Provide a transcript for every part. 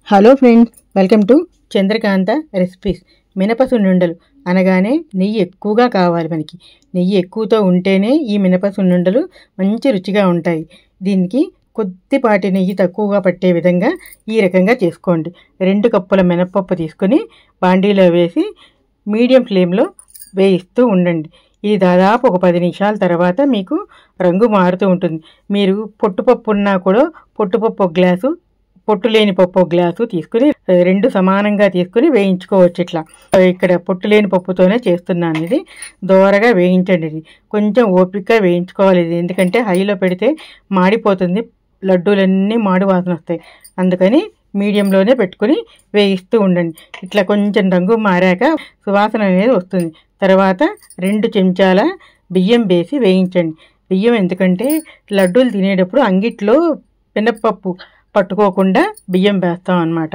Hello friends, welcome to Chandrakantha recipes. మినపసున్నుండలు అనగానే నెయ్యి ఎక్కువగా కావాలి. మనకి నెయ్యి ఎక్కువతో ఉంటేనే ఈ మినపసున్నుండలు మంచి రుచిగా ఉంటాయి. దీనికి కొద్దిపాటి నెయ్యి తక్కువగా పట్టే విధంగా ఈ రకంగా చేసుకోండి. 2 కప్పుల మినపప్పు తీసుకొని బాండీలో వేసి మీడియం ఫ్లేమ్లో వేయిస్తూ ఉండండి. ఇది దాదాపు ఒక 10 నిమిషాల తర్వాత మీకు రంగు మారుతూ ఉంటుంది. మీరు పొట్టుపప్పు ఉన్నా కూడా పొట్టుపప్పు ఒక గ్లాసు, పొట్టు లేని పప్పు ఒక గ్లాసు తీసుకుని 2 సమానంగా తీసుకుని వేయించుకోవచ్చు. ఇట్లా ఇక్కడ పొట్టు లేని పప్పుతోనే చేస్తున్నాను. ఇది దోరగా వేయించండి. ఇది కొంచెం ఓపికగా వేయించుకోవాలి. ఇది ఎందుకంటే హైలో పెడితే మాడిపోతుంది, లడ్డూలన్నీ మాడి వాసన వస్తాయి. అందుకని మీడియంలోనే పెట్టుకుని వేయిస్తూ ఉండండి. ఇట్లా కొంచెం రంగు మారాక సువాసన అనేది వస్తుంది. తర్వాత 2 చెంచాల బియ్యం వేసి వేయించండి. బియ్యం ఎందుకంటే లడ్డూలు తినేటప్పుడు అంగిట్లో మినప్పప్పు పట్టుకోకుండా బియ్యం వేస్తాం అన్నమాట.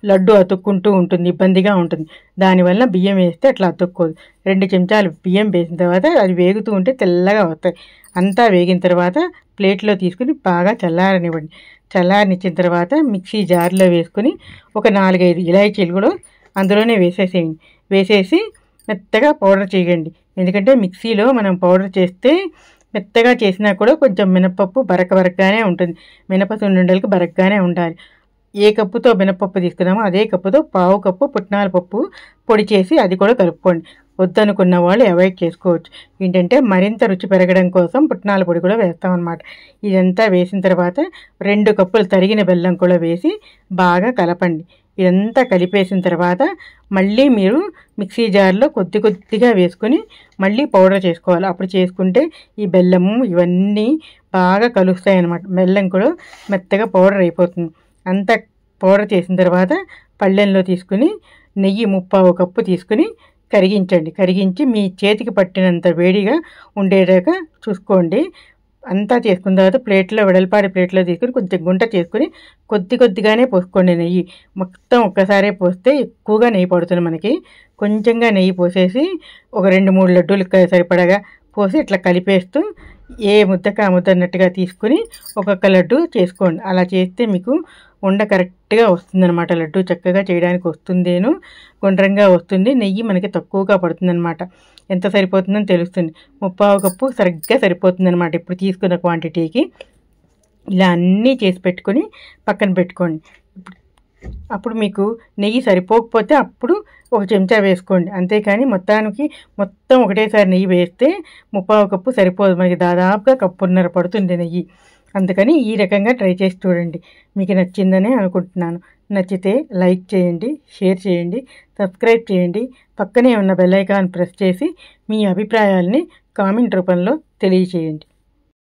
లడ్డు అతుక్కుంటూ ఉంటుంది, ఇబ్బందిగా ఉంటుంది. దానివల్ల బియ్యం వేస్తే అట్లా అతుక్కోదు. 2 చెంచాలు బియ్యం వేసిన తర్వాత అది వేగుతూ ఉంటే తెల్లగా వస్తాయి. అంతా వేగిన తర్వాత ప్లేట్లో తీసుకుని బాగా చల్లారనివ్వండి. చల్లారనిచ్చిన తర్వాత మిక్సీ జార్లో వేసుకుని ఒక 4-5 ఇలాచీలు కూడా అందులోనే వేసేసేయండి. వేసేసి మెత్తగా పౌడర్ చేయండి. ఎందుకంటే మిక్సీలో మనం పౌడర్ చేస్తే మెత్తగా చేసినా కూడా కొంచెం మినపప్పు బరకగానే ఉంటుంది. మినపసున్నుండలకి బరకగానే ఉండాలి. ఏ కప్పుతో మినపప్పు తీసుకున్నామో అదే కప్పుతో 1/2 కప్పు పుట్నాల పప్పు పొడి చేసి అది కూడా కలుపుకోండి. వద్దనుకున్న వాళ్ళు అవాయిడ్ చేసుకోవచ్చు. ఏంటంటే మరింత రుచి పెరగడం కోసం పుట్నాల పొడి కూడా వేస్తామన్నమాట. ఇదంతా వేసిన తర్వాత 2 కప్పులు తరిగిన బెల్లం కూడా వేసి బాగా కలపండి. ఇదంతా కలిపేసిన తర్వాత మళ్ళీ మీరు మిక్సీ జార్లో కొద్దిగా వేసుకొని మళ్ళీ పౌడర్ చేసుకోవాలి. అప్పుడు చేసుకుంటే ఈ బెల్లము ఇవన్నీ బాగా కలుస్తాయి అన్నమాట. బెల్లం కూడా మెత్తగా పౌడర్ అయిపోతుంది. అంతా పౌడర్ చేసిన తర్వాత పళ్ళెంలో తీసుకుని నెయ్యి 1/2 కప్పు తీసుకుని కరిగించి మీ చేతికి పట్టినంత వేడిగా ఉండేదాకా చూసుకోండి. అంతా చేసుకున్న తర్వాత ప్లేట్లో, వెడల్పాటి ప్లేట్లో తీసుకుని కొంచెం గుంట చేసుకుని కొద్దిగానే పోసుకోండి. నెయ్యి మొత్తం ఒక్కసారే పోస్తే ఎక్కువగా నెయ్యి పడుతుంది మనకి. కొంచెంగా నెయ్యి పోసేసి ఒక 2-3 లడ్డూలు సరిపడగా పోసి ఇట్లా కలిపేస్తూ ఏ ముద్దకు ఆ ముద్ద అన్నట్టుగా తీసుకుని ఒక్కొక్క లడ్డు చేసుకోండి. అలా చేస్తే మీకు ఉండ కరెక్ట్గా వస్తుందన్నమాట. లడ్డు చక్కగా చేయడానికి వస్తుందేను, గుండ్రంగా వస్తుంది. నెయ్యి మనకి తక్కువగా పడుతుందన్నమాట. ఎంత సరిపోతుందని తెలుస్తుంది. 1/2 కప్పు సరిగ్గా సరిపోతుందన్నమాట ఇప్పుడు తీసుకున్న క్వాంటిటీకి. ఇలా అన్నీ చేసి పెట్టుకొని పక్కన పెట్టుకోండి. అప్పుడు మీకు నెయ్యి సరిపోకపోతే అప్పుడు 1 చెంచా వేసుకోండి. అంతేకాని మొత్తం ఒకటేసారి నెయ్యి వేస్తే 1/2 కప్పు సరిపోదు. మనకి దాదాపుగా 1.5 కప్పు పడుతుంది నెయ్యి. అందుకని ఈ రకంగా ట్రై చేసి చూడండి. మీకు నచ్చిందనే అనుకుంటున్నాను. నచ్చితే లైక్ చేయండి, షేర్ చేయండి, సబ్స్క్రైబ్ చేయండి. పక్కనే ఉన్న బెల్ ఐకాన్ ప్రెస్ చేసి మీ అభిప్రాయాల్ని కామెంట్ రూపంలో తెలియచేయండి.